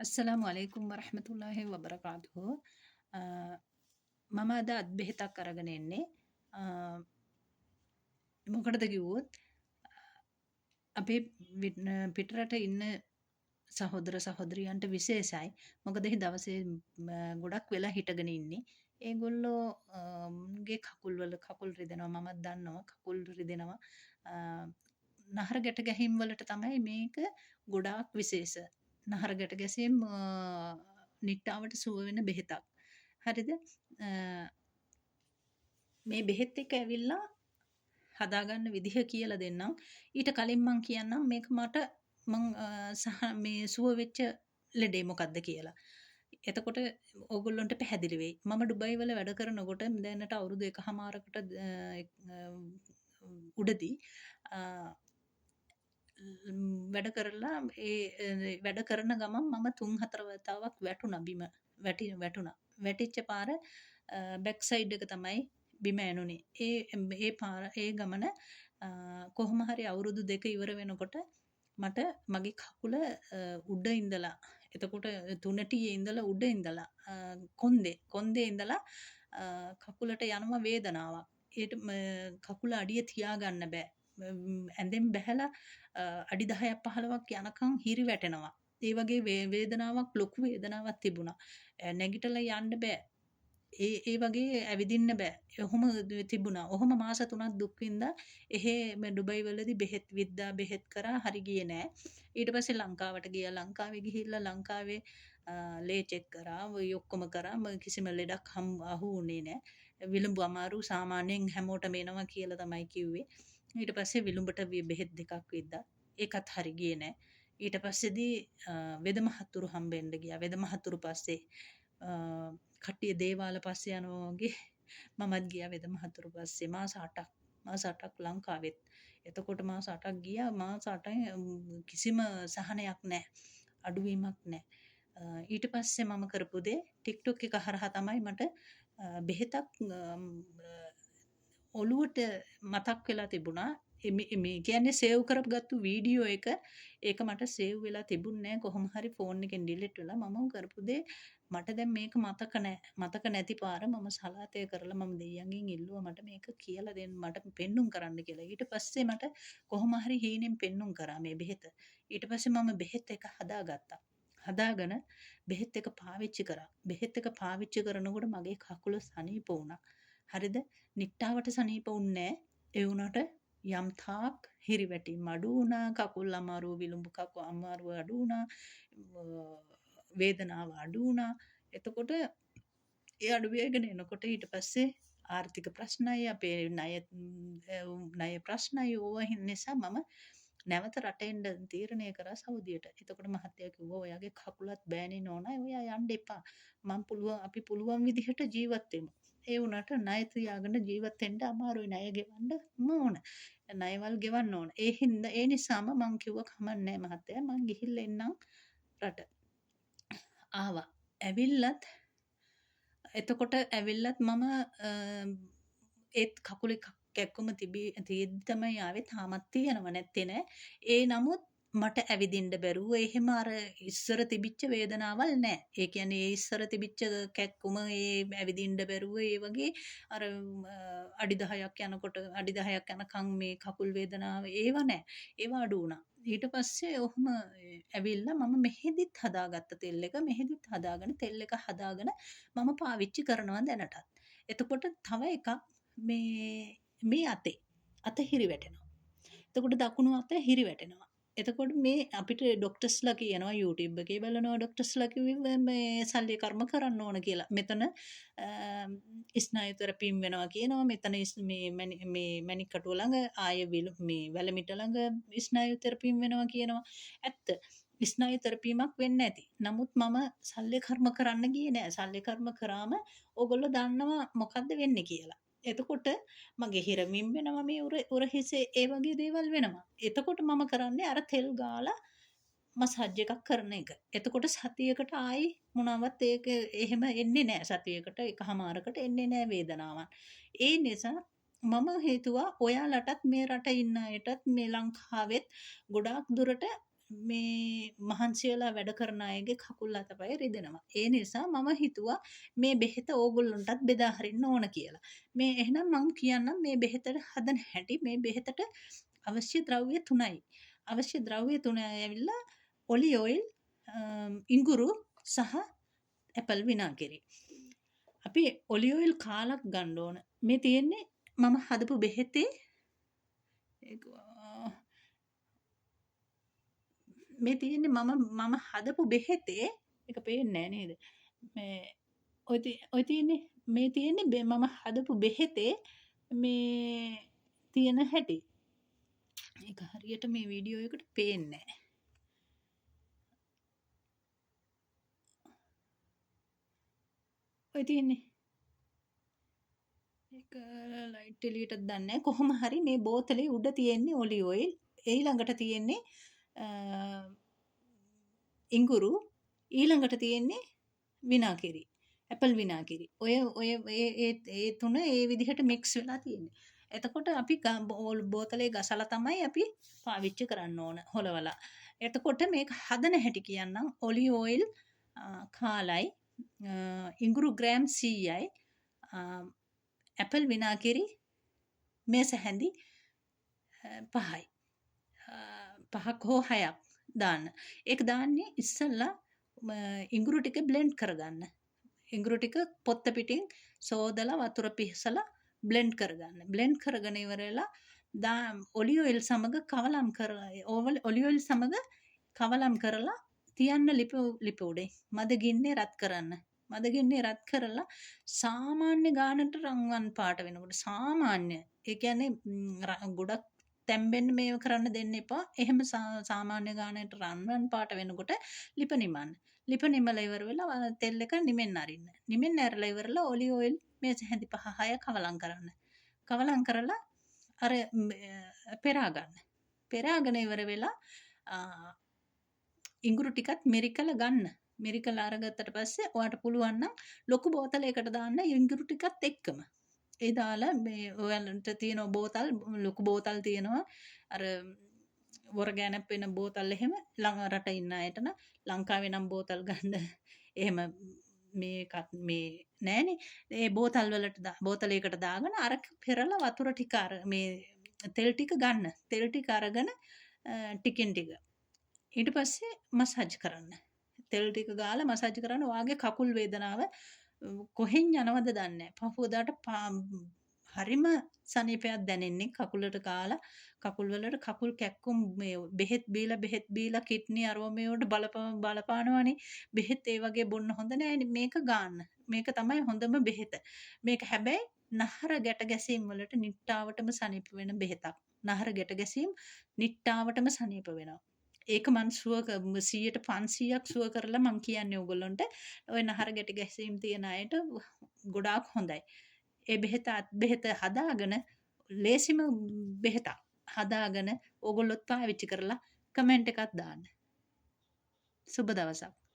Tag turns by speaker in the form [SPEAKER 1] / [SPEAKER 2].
[SPEAKER 1] අස්සලාමු අලයිකුම් වරහමතුල්ලාහි වබරකාතුහු. අ, මම අද අත් බෙහෙතක් අරගෙන එන්නේ. අ, මොකටද කිව්වොත් අපේ පිටරට ඉන්න සහෝදර සහෝදරියන්ට විශේෂයි. මොකද එහි දවසේ ගොඩක් වෙලා හිටගෙන ඉන්නේ. ඒගොල්ලෝ ගේ කකුල් රිදෙනවා. මමත් දන්නවා කකුල් රිදෙනවා. අ, නහර ගැට ගැහිම් වලට තමයි මේක ගොඩාක් විශේෂ. නහර ගැට ගැසීම් නිට්ටාවට සුව වෙන බෙහෙතක්. හරිද? අ, මේ බෙහෙත් එක ඇවිල්ලා හදාගන්න විදිහ කියලා දෙන්නම්. ඊට කලින් මං කියන්නම් මේක මට මං මේ සුව වෙච්ච ලෙඩේ මොකක්ද කියලා. එතකොට ඕගොල්ලොන්ට පැහැදිලි වෙයි. මම ඩුබයි වල වැඩ කරනකොට දැනට අවුරුදු 1කමාරකට උඩදී වැඩ කරලා වැඩ කරන ගමන් මම 3-4 වතාවක් වැටුණා බිම. වැටුණා. වැටිච්ච පාර බැක් සයිඩ් එක තමයි බිම ඇනුනේ. ඒ ගමන කොහොම හරි අවුරුදු 2 ඉවර වෙනකොට මට මගේ කකුල උඩ ඉඳලා එතකොට තුනටියේ ඉඳලා උඩ ඉඳලා කොන්දේ ඉඳලා කකුලට යනවා වේදනාවක්. ඒට කකුල අඩිය තියාගන්න බෑ. ඇඳෙන් බැහැලා අඩි 10ක් 15ක් යනකම් හිරි වැටෙනවා. ඒ වගේ වේදනාවක් ලොකු වේදනාවක් තිබුණා. නැගිටලා යන්න බෑ. ඒ වගේ ඇවිදින්න බෑ. ඔහොම තිබුණා. ඔහොම මාස 3ක් දුක් විඳා එහෙ ඩුබයි වලදී බෙහෙත් කරා හරි ගියේ නෑ. ඊට පස්සේ ලංකාවට ගියා. ලංකාවේ ගිහිල්ලා ලංකාවේ ලේ චෙක් කරා. ඔය ඔක්කොම කරා. කිසිම ලෙඩක් අහු වුණේ නෑ. විලුඹු අමාරු සාමාන්‍යයෙන් හැමෝටම එනවා කියලා තමයි කිව්වේ. ඊට පස්සේ විලුඹට බෙහෙත් දෙකක් විද්දා. ඒකත් හරි ගියේ නෑ. ඊට පස්සේදී වෙද මහතුරු හම්බෙන්න ගියා. වෙද මහතුරු පස්සේ කට්ටිය දේවාල පස්සේ යනවා වගේ මමත් ගියා වෙද මහතුරු පස්සේ මාස 8ක් ලංකාවෙත්. එතකොට මාස 8ක් ගියා. මාස 8න් කිසිම සහනයක් නැහැ. අඩුවීමක් නැහැ. ඊට පස්සේ මම කරපු දේ TikTok එක හරහා තමයි මට බෙහෙතක් ඔළුවට මතක් වෙලා තිබුණා. මේ කියන්නේ සේව් කරගත්තු වීඩියෝ එක ඒක මට සේව් වෙලා තිබුණේ නැහැ. කොහොම හරි ෆෝන් එකෙන් ඩිලීට් වෙලා මම කරපු දේ මට දැන් මේක මතක නැහැ. මතක නැති පාර මම සලාතය කරලා මම දෙයියන්ගෙන් ඉල්ලුවා මට මේක කියලා දෙන්න මට පෙන්눔 කරන්න කියලා. ඊට පස්සේ මට කොහොම හරි හීනෙන් පෙන්눔 කරා මේ බෙහෙත. ඊට පස්සේ මම බෙහෙත් එක හදාගත්තා. හදාගෙන බෙහෙත් එක පාවිච්චි කරා. බෙහෙත් එක පාවිච්චි කරනකොට මගේ කකුල සනීප වුණා. හරිද? නිට්ටාවට සනීප වුණේ නැහැ. ඒ වුණාට යම් තාක් හිරිවැටීම් අඩු වුණා, කකුල් අමාරුව විලුඹ කකුල් අමාරුව අඩු වුණා, වේදනාව අඩු වුණා. එතකොට ඒ අඩු වෙගෙන එනකොට ඊට පස්සේ ආර්ථික ප්‍රශ්නයි අපේ ණය ප්‍රශ්නයි ඕවා නිසා මම නැවත රට එන්න තීරණය කරා සෞදියට. එතකොට මහත්තයා කිව්වා ඔයාගේ කකුලත් බෑනේ නෝනා ඔයා යන්න එපා. අපි පුළුවන් විදිහට ජීවත් වෙමු. ඒ වුණාට ණය තියාගෙන ජීවත් වෙන්න අමාරුයි. ණය ගෙවන්න ඕන. ණයවල් ගෙවන්න ඕන. ඒ නිසාම මං කිව්වා කමන්නේ මහත්තයා මං ගිහිල්ලා එන්නම් රට. ආවා. ඇවිල්ලත් එතකොට ඇවිල්ලත් මම ඒත් කකුලේ කැක්කුම තියෙද්දි තමයි ආවේ. තාමත් තියෙනව නැත්තේ නෑ. ඒ නමුත් මට ඇවිදින්න බැරුව එහෙම අර ඉස්සර තිබිච්ච වේදනාවල් නෑ. ඒ කියන්නේ ඒ ඉස්සර තිබිච්ච කැක්කුම ඇවිදින්න බැරුව ඒ වගේ අර අඩි 10ක් යනකොට අඩි 10ක් යනකම් මේ කකුල් වේදනාව ඒව නෑ. ඒව අඩු වුණා. ඊට පස්සේ ඔහොම ඇවිල්ලා මම මෙහෙදිත් හදාගත්ත තෙල් එක මෙහෙදිත් හදාගෙන තෙල් එක හදාගෙන මම පාවිච්චි කරනවා දැනටත්. එතකොට තව එකක් මේ අත හිරි වැටෙනවා. එතකොට දකුණු අත හිරි වැටෙනවා. එතකොට මේ අපිට ඩොක්ටර්ස්ලා කියනවා YouTube එකේ බලනවා ඩොක්ටර්ස්ලා කිව්වේ මේ සල්ලි කර්ම කරන්න ඕන කියලා. මෙතන ස්නායු තෙරපීම් වෙනවා කියනවා. මෙතන මේ මැණික් කටුව ළඟ මේ වැලමිට ළඟ ස්නායු තෙරපීම් වෙනවා කියනවා. ඇත්ත. ස්නායු තෙරපීමක් වෙන්නේ නැති. නමුත් මම සල්ලි කර්ම කරන්න ගියේ නෑ. සල්ලි කර්ම කරාම ඕගොල්ලෝ දන්නවා මොකද්ද වෙන්නේ කියලා. එතකොට මගේ හිරමින් වෙනවා මේ උර හිසේ ඒ වගේ දේවල් වෙනවා. එතකොට මම කරන්නේ අර තෙල් ගාලා මසාජ් එකක් කරන එක. එතකොට සතියකට ආයි මොනවත් ඒක එහෙම එන්නේ නැහැ. සතියකට එකහමාරකට එන්නේ නැහැ වේදනාවන්. ඒ නිසා මම හිතුවා ඔයාලටත් මේ රට ඉන්න අයටත් මේ ලංකාවෙත් ගොඩාක් දුරට මේ මහන්සි වෙලා වැඩ කරන අයගේ කකුල් අතපය රිදෙනවා. ඒ නිසා මම හිතුවා මේ බෙහෙත ඕගොල්ලන්ටත් බෙදා හරින්න ඕන කියලා. මේ එහෙනම් මම කියන්නම් මේ බෙහෙතට හදන හැටි. මේ බෙහෙතට අවශ්‍ය ද්‍රව්‍ය 3යි. අවශ්‍ය ද්‍රව්‍ය 3 ඇවිල්ලා ඔලි ඔයිල්, ඉඟුරු සහ ඇපල් විනාගිරි. අපි ඔලි ඔයිල් කාලක් ගන්න ඕන. මේ තියෙන්නේ මම හදපු බෙහෙතේ මේ තියෙන්නේ මම හදපු බෙහෙතේ එක පේන්නේ නෑ නේද? මේ ඔය තියෙන්නේ මේ තියෙන්නේ මම හදපු බෙහෙතේ මේ තියෙන හැටි. ඒක හරියට මේ වීඩියෝ එකට පේන්නේ නෑ. ඔය තියෙන්නේ ඒක ලයිට් එලියටත් දන්නේ නෑ. කොහොම හරි මේ බෝතලේ උඩ තියෙන්නේ ඔලි ඔයිල්. ඊළඟට තියෙන්නේ ඉඟුරු, ඊළඟට තියෙන්නේ විනාගිරි. ඇපල් විනාගිරි. ඔය ඒ තුන ඒ විදිහට මික්ස් වෙලා තියෙන්නේ. එතකොට අපි බෝතලේ ගසලා තමයි අපි පාවිච්චි කරන්න ඕන හොලවලා. එතකොට මේක හදන හැටි කියන්නම්. ඔලි ඔයිල් කාලයි, ඉඟුරු ග්‍රෑම් 100යි, ඇපල් විනාගිරි මේස හැඳි 5යි. 5ක් හෝ 6ක් දාන්න. ඒක දාන්නේ ඉස්සෙල්ලා ඉඟුරු ටික බ්ලෙන්ඩ් කරගන්න. ඉඟුරු ටික පොත්ත පිටින් සෝදලා වතුර පිහසලා බ්ලෙන්ඩ් කරගන්න. බ්ලෙන්ඩ් කරගෙන ඉවරලා ඔලිව් ඔයිල් සමග කවලම් කරලා ඔලිව් ඔයිල් සමග කවලම් කරලා තියන්න ලිප උඩේ. මද ගින්නේ රත් කරන්න. මද ගින්නේ රත් කරලා සාමාන්‍ය ගානට රන්වන් පාට වෙනකොට සාමාන්‍ය ඒ කියන්නේ ගොඩක් තැම්බෙන්න මේව කරන්න දෙන්න එපා. එහෙම සාමාන්‍ය ගානට රන්වන් පාට වෙනකොට ලිප නිමන්න. ලිප නිමලා ඉවර වෙලා තෙල් එක නිමෙන්න අරින්න. නිමෙන්න ඇරලා ඉවරලා ඔලිව් ඔයිල් මේස හැඳි 5-6 කවලම් කරන්න. කවලම් කරලා අර පෙරා ගන්න. පෙරාගෙන ඉවර වෙලා ඉඟුරු ටිකත් මෙරිකලා ගන්න. මෙරිකලා අරගත්තට පස්සේ ඔයාට පුළුවන් නම් ලොකු බෝතලයකට දාන්න ඉඟුරු ටිකත් එක්කම. ඒ දාලා මේ ඔයාලට තියෙන බෝතල් ලොකු බෝතල් තියෙනවා. අර වොරගෑනප් වෙන බෝතල් එහෙම රට ඉන්න අයට නම් ලංකාවේ නම් බෝතල් ගන්න එහෙම මේ නෑනේ. ඒ බෝතල් වලට බෝතලයකට දාගෙන අර පෙරලා වතුර ටික අර මේ තෙල් ටික ගන්න. තෙල් ටික අරගෙන ටිකින් ටික ඊට පස්සේ මසාජ් කරන්න. තෙල් ටික ගාලා මසාජ් කරන්න. ඔයාගේ කකුල් වේදනාව කොහෙන් යනවද දන්නේ නැහැ. පහුවදාට හරිම සනීපයක් දැනෙන්නේ කකුලට ගාලා කකුල් වලට කකුල් කැක්කුම් මේ බෙහෙත් බීලා කිඩ්නි අරෝමේ වලට බලපානවනේ. බෙහෙත් ඒ වගේ බොන්න හොඳ නෑනේ. මේක ගන්න. මේක තමයි හොඳම බෙහෙත. මේක හැබැයි නහර ගැට ගැසීම් වලට නිට්ටාවටම සනීප වෙන බෙහෙතක්. නහර ගැට ගැසීම් නිට්ටාවටම සනීප වෙනවා. ඒක මං 100ට 500ක් සුව කරලා මං කියන්නේ ඕගොල්ලන්ට ඔය නහර ගැට ගැසීම් තියෙන අයට ගොඩාක් හොඳයි. ඒ බෙහෙත හදාගෙන ලේසිම බෙහෙතක් හදාගෙන ඕගොල්ලොත් පාවිච්චි කරලා කමෙන්ට් එකක් දාන්න. සුබ දවසක්.